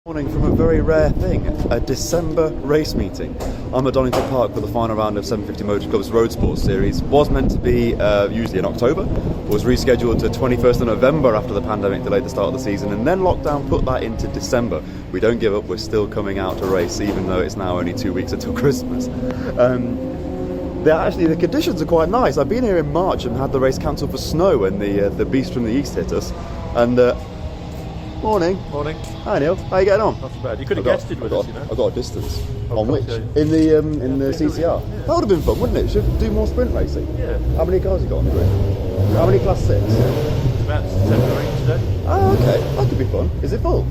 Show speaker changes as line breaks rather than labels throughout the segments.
Morning from a very rare thing, a December race meeting. I'm at Donington Park for the final round of 750 Motor Club's Roadsports series. Was meant to be usually in October, was rescheduled to 21st of November after the pandemic delayed the start of the season, and then lockdown put that into December. We don't give up, we're still coming out to race even though it's now only 2 weeks until Christmas. The conditions are quite nice. I've been here in March and had the race cancelled for snow when the beast from the east hit us. And Morning.
Morning.
Hi Neil, how you getting on?
Not too bad. You could have guessed it with us, you know.
I got a distance.
Oh,
on which?
yeah.
In the CCR?
Yeah.
That would have been fun, wouldn't it? Should do more sprint racing.
Yeah.
How many cars you got on the grid? How many class 6?
About 7 or 8 today.
Oh, okay. That could be fun. Is it full?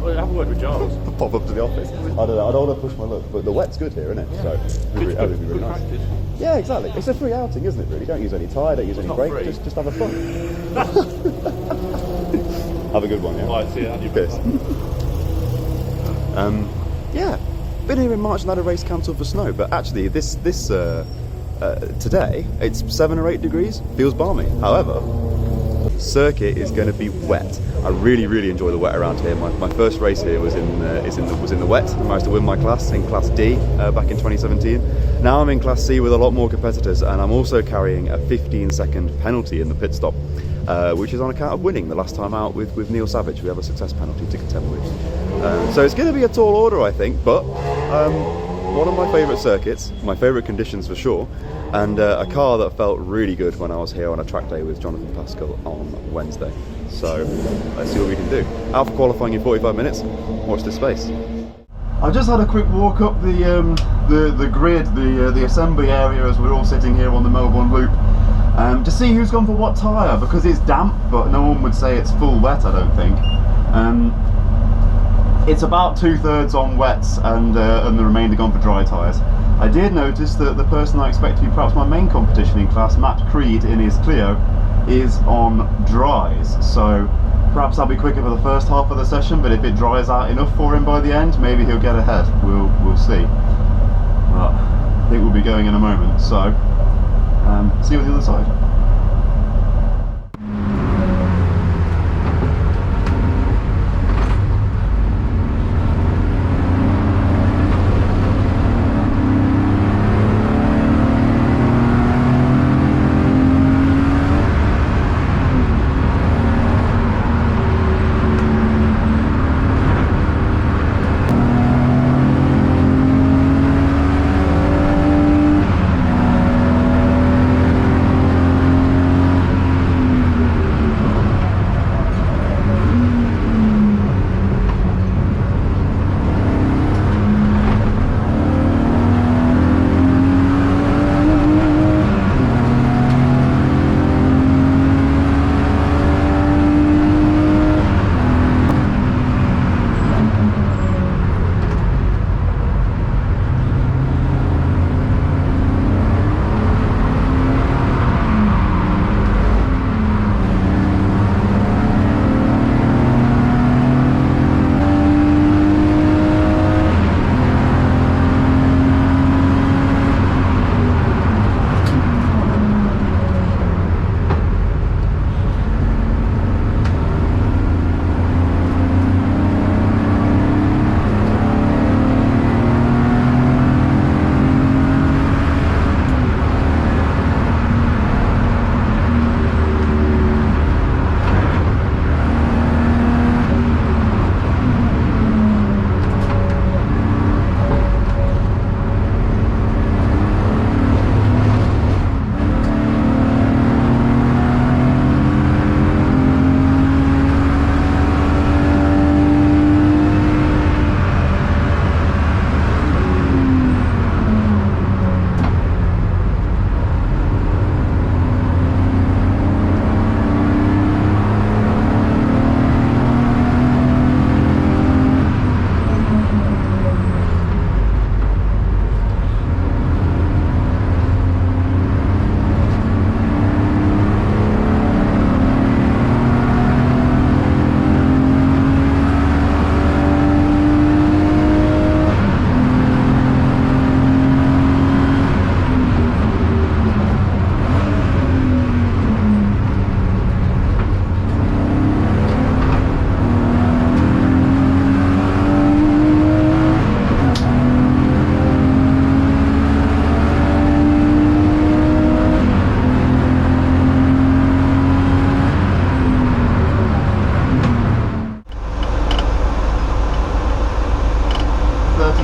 Well, have a word with Giles.
Pop up to the office. I don't know, I don't want to push my luck, but the wet's good here, isn't it?
Yeah.
So
Good,
that would be really
good
nice.
practice.
Yeah, exactly. It's a free outing, isn't it, really? Don't use any tyre, don't use any
not
brake,
free.
just have a fun. Have a good one, yeah?
Well, I see it on your
Piss. Yeah, been here in March and had a race cancelled for snow, but actually this today it's 7 or 8 degrees, feels balmy. However, circuit is going to be wet. I really enjoy the wet around here. My first race here was in the wet. I managed to win my class in Class D back in 2017. Now I'm in Class C with a lot more competitors, and I'm also carrying a 15-second penalty in the pit stop, which is on account of winning the last time out with Neil Savage. We have a success penalty to contend with. So it's going to be a tall order, I think, but one of my favourite circuits, my favourite conditions for sure, and a car that felt really good when I was here on a track day with Jonathan Pascal on Wednesday. So let's see what we can do. Out for qualifying in 45 minutes. Watch this space. I've just had a quick walk up the grid, the assembly area as we're all sitting here on the Melbourne Loop, to see who's gone for what tyre, because it's damp, but no one would say it's full wet, I don't think. It's about 2/3 on wets and the remainder gone for dry tyres. I did notice that the person I expect to be perhaps my main competition in class, Matt Creed in his Clio, is on dries, so perhaps I'll be quicker for the first half of the session, but if it dries out enough for him by the end, maybe he'll get ahead. We'll see. But I think we'll be going in a moment, so see you on the other side.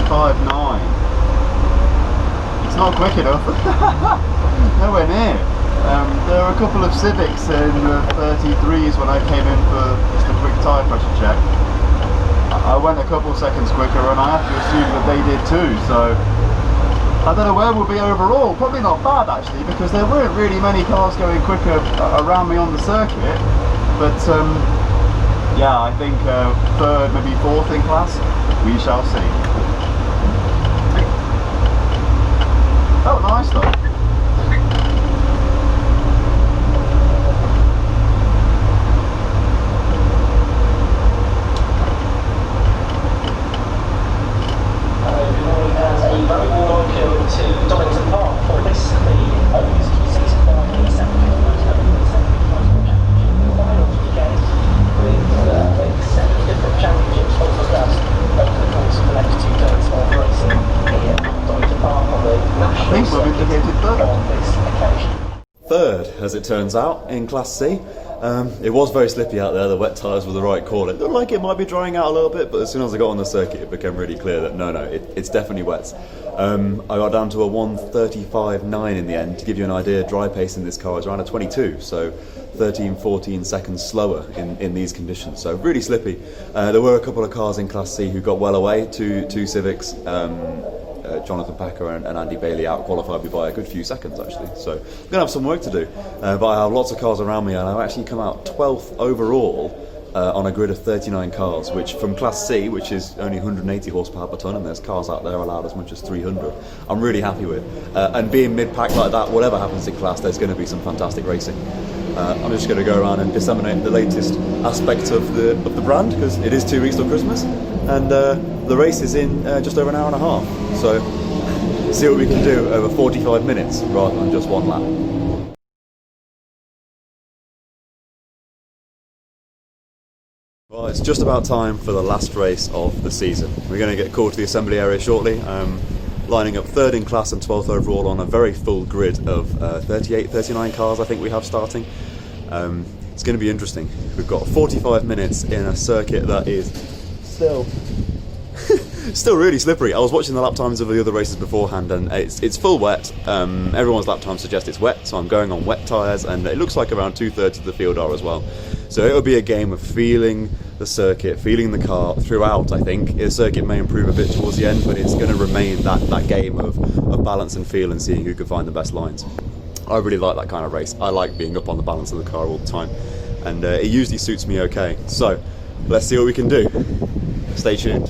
1:35.9. It's not quick enough. Nowhere near. There were a couple of Civics in the 33s when I came in for just a quick tyre pressure check. I went a couple of seconds quicker, and I have to assume that they did too, so I don't know where we'll be overall. Probably not bad actually, because there weren't really many cars going quicker around me on the circuit, but yeah, I think third, maybe fourth in class, we shall see. Felt nice though.
Very warm welcome to Donington Park for this, the E36 final weekend with 7 different championships focused us over the course of the next 2 days of racing here at Donington Park on the national circuit on this occasion.
Third, as it turns out, in Class C. It was very slippy out there, the wet tyres were the right call. It looked like it might be drying out a little bit, but as soon as I got on the circuit it became really clear that no, it's definitely wet. I got down to a 1:35.9 in the end. To give you an idea, dry pace in this car is around a 22, so 13-14 seconds slower in these conditions, so really slippy. There were a couple of cars in Class C who got well away, two Civics, Jonathan Packer and Andy Bailey out-qualified me by a good few seconds actually, so I'm going to have some work to do, but I have lots of cars around me, and I've actually come out 12th overall on a grid of 39 cars, which from Class C, which is only 180 horsepower per tonne, and there's cars out there allowed as much as 300, I'm really happy with. And being mid-pack like that, whatever happens in class, there's going to be some fantastic racing. I'm just going to go around and disseminate the latest aspects of the brand, because it is 2 weeks till Christmas, and the race is in just over an hour and a half, so see what we can do over 45 minutes rather than just 1 lap. Well, it's just about time for the last race of the season. We're going to get called to the assembly area shortly, lining up 3rd in class and 12th overall on a very full grid of 38, 39 cars I think we have starting. It's going to be interesting. We've got 45 minutes in a circuit that is still really slippery. I was watching the lap times of the other races beforehand, and it's full wet. Everyone's lap times suggest it's wet, so I'm going on wet tyres, and it looks like around 2/3 of the field are as well. So it'll be a game of feeling the circuit, feeling the car throughout. I think the circuit may improve a bit towards the end, but it's going to remain that game of balance and feel and seeing who can find the best lines. I really like that kind of race. I like being up on the balance of the car all the time, and it usually suits me okay. So let's see what we can do. Stay tuned.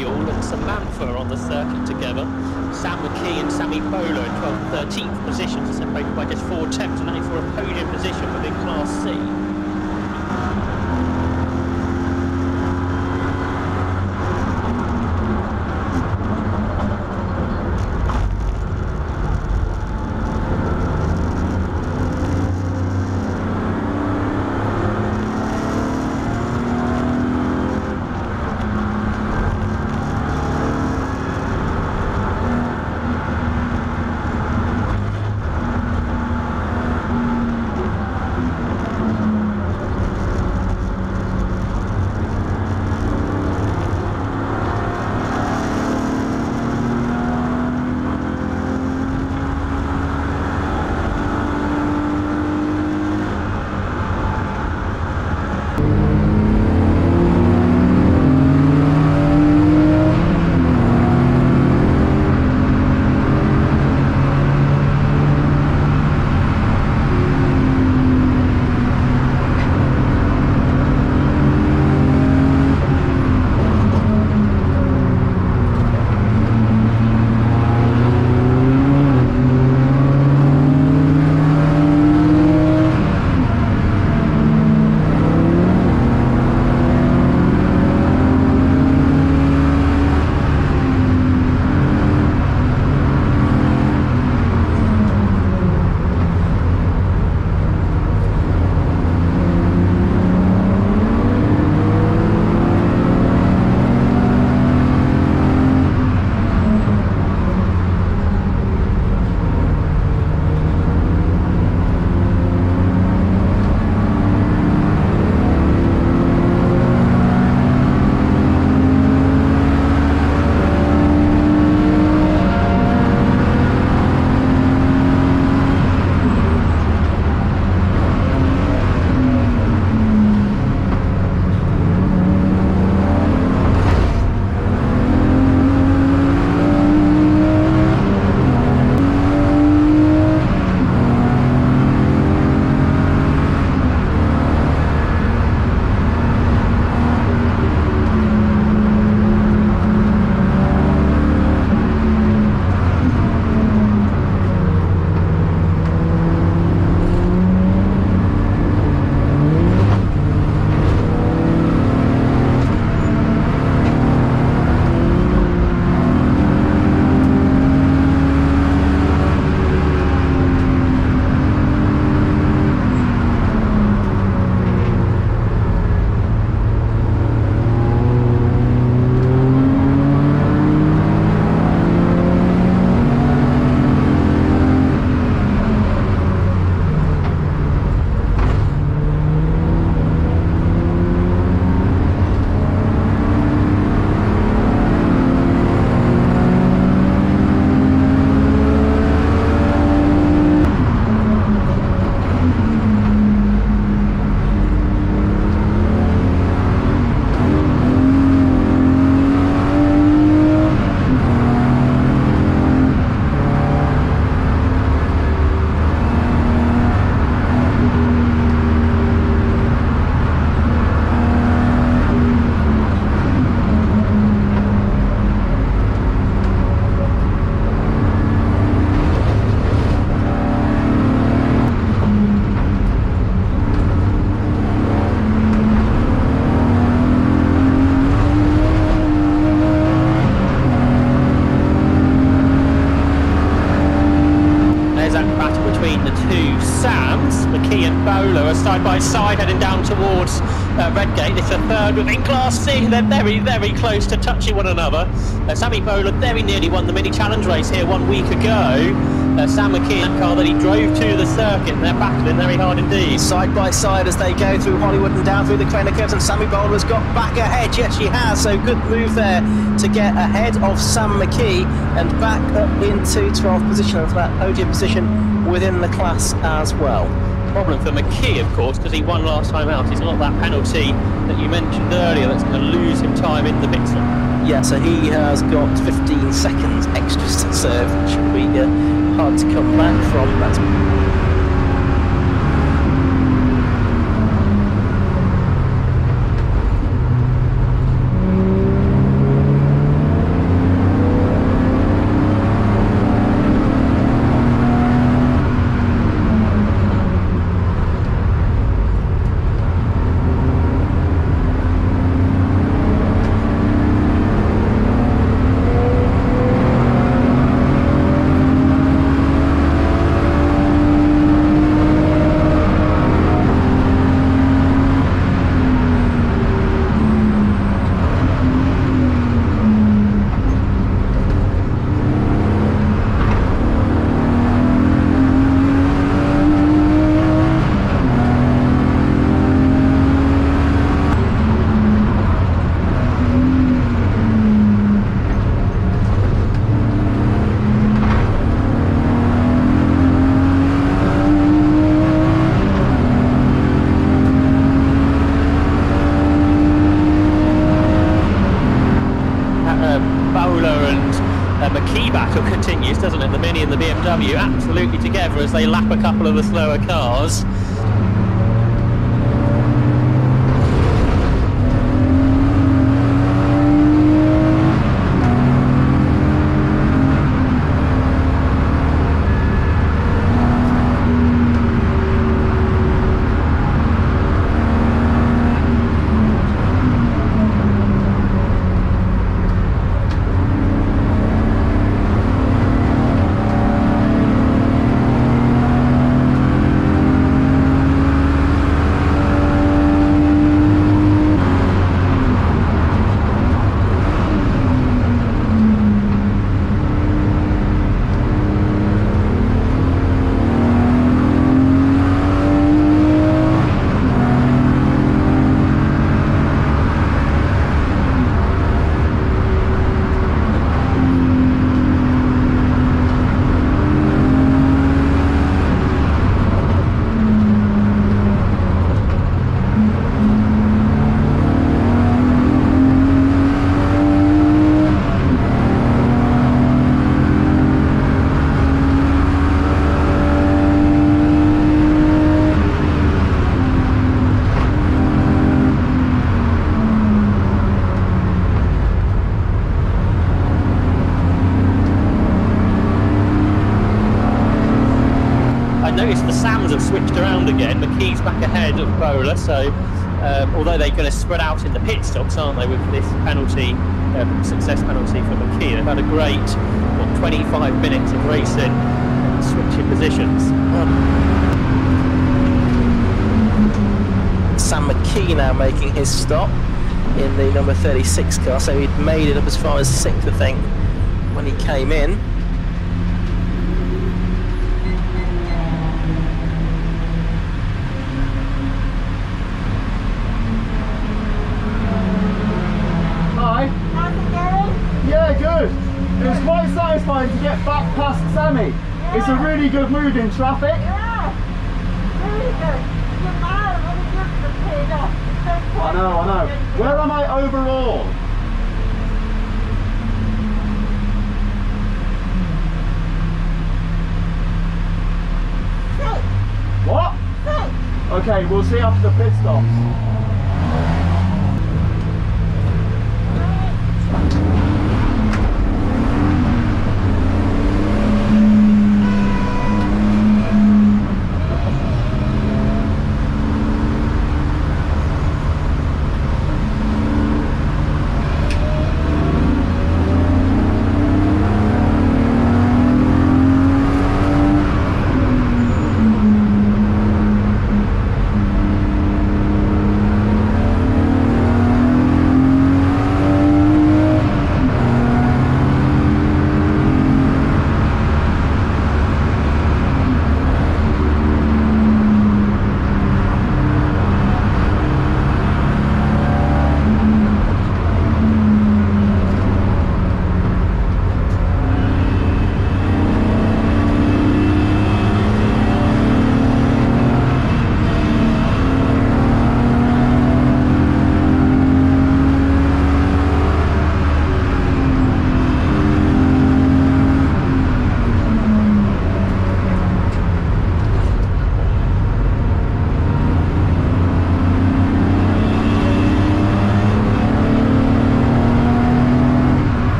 Fuel and Samantha on the circuit together. Sam McKee and Sammy Bowler in 12th and 13th positions, separated by just 4 tenths, and aiming for a podium position within Class C. Side by side heading down towards Redgate. It's a third within Class C. They're very, very close to touching one another. Sammy Bowler very nearly won the mini challenge race here 1 week ago. Sam McKee, that car that he drove to the circuit, and they're battling very hard indeed.
Side by side as they go through Hollywood and down through the corner curves, and Sammy Bowler's got back ahead. Yes, she has. So good move there to get ahead of Sam McKee and back up into 12th position for that podium position within the class as well.
Problem for McKee, of course, because he won last time out. He's got that penalty that you mentioned earlier that's going to lose him time in the pit stop.
Yeah, so he has got 15 seconds extras to serve, which should be hard to come back from. That's
Bowler and McKee battle continues, doesn't it? The Mini and the BMW absolutely together as they lap a couple of the slower cars. The Sams have switched around again. McKee's back ahead of Bowler, so although they're going to spread out in the pit stops, aren't they, with this penalty, success penalty for McKee. They've had a great 25 minutes of racing and switching positions.
Sam McKee now making his stop in the number 36 car, so he'd made it up as far as 6th, I think, when he came in.
Yeah, good. It was quite satisfying to get back past Sammy. Yeah. It's a really good mood in traffic.
Yeah, really good. Your man really good for the paid off.
I know. Where am I overall?
Six.
What? 6. Okay, we'll see after the pit stops.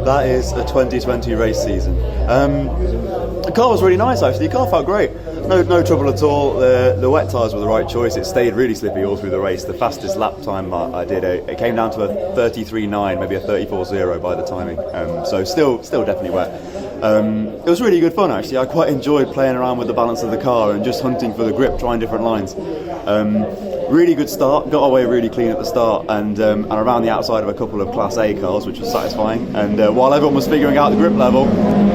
That is a 2020 race season. The car was really nice actually. The car felt great. No trouble at all. The wet tyres were the right choice. It stayed really slippy all through the race. The fastest lap time I did, it came down to a 33.9, maybe a 34.0 by the timing. So still definitely wet. It was really good fun actually. I quite enjoyed playing around with the balance of the car and just hunting for the grip, trying different lines. Really good start, got away really clean at the start and around the outside of a couple of Class A cars, which was satisfying. And while everyone was figuring out the grip level,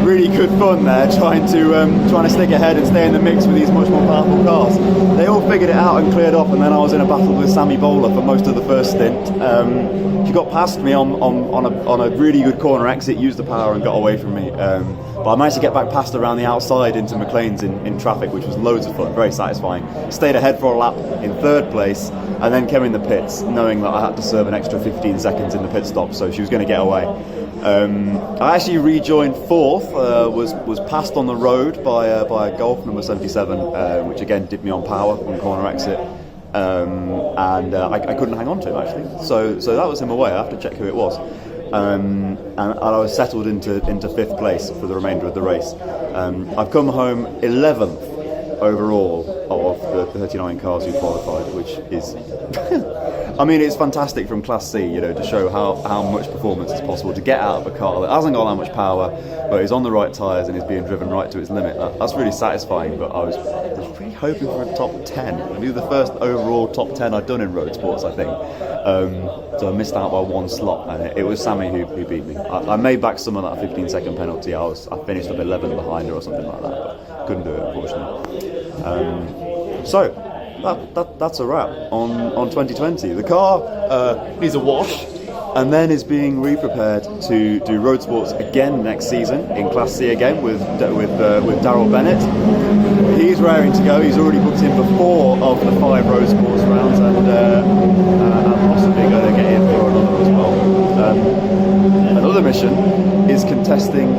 really good fun there, trying to stick ahead and stay in the mix with these much more powerful cars. They all figured it out and cleared off, and then I was in a battle with Sammy Bowler for most of the first stint. She got past me on a really good corner exit, used the power and got away from me. But I managed to get back past around the outside into McLean's in traffic, which was loads of fun, very satisfying. Stayed ahead for a lap in third place, and then came in the pits, knowing that I had to serve an extra 15 seconds in the pit stop, so she was going to get away. I actually rejoined fourth, was passed on the road by a Golf number 77, which again did me on power on corner exit. And I couldn't hang on to him actually, so that was him away. I have to check who it was. And I was settled into fifth place for the remainder of the race. I've come home 11th overall of the 39 cars who qualified, which is I mean, it's fantastic from Class C, you know, to show how much performance is possible, to get out of a car that hasn't got that much power but is on the right tyres and is being driven right to its limit. That's really satisfying. But I was really hoping for a top 10. I mean, the first overall top 10 I'd done in Roadsports, I think. So I missed out by one slot, and it was Sammy who beat me. I made back some of that 15-second penalty. I finished up 11 behind her or something like that, but couldn't do it, unfortunately. So that's a wrap on 2020. The car needs a wash, and then is being re-prepared to do Roadsports again next season in Class C again with Daryl Bennett. He's raring to go. He's already booked in for 4 of the 5 Roadsports rounds, and possibly going to get in for another as well. Another mission is contesting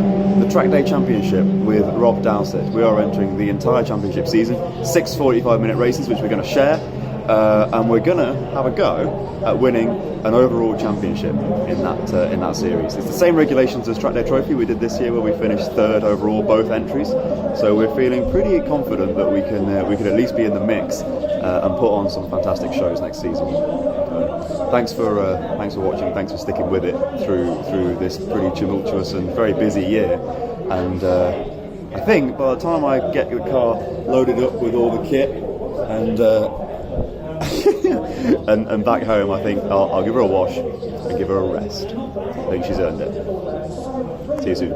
the Track Day Championship with Rob Dowsett. We are entering the entire championship season, 6 45-minute races which we're going to share, and we're going to have a go at winning an overall championship in that series. It's the same regulations as Track Day Trophy we did this year, where we finished 3rd overall both entries. So we're feeling pretty confident that we can at least be in the mix and put on some fantastic shows next season. Thanks for watching. Thanks for sticking with it through this pretty tumultuous and very busy year. And I think by the time I get the car loaded up with all the kit and and back home, I think I'll give her a wash and give her a rest. I think she's earned it. See you soon.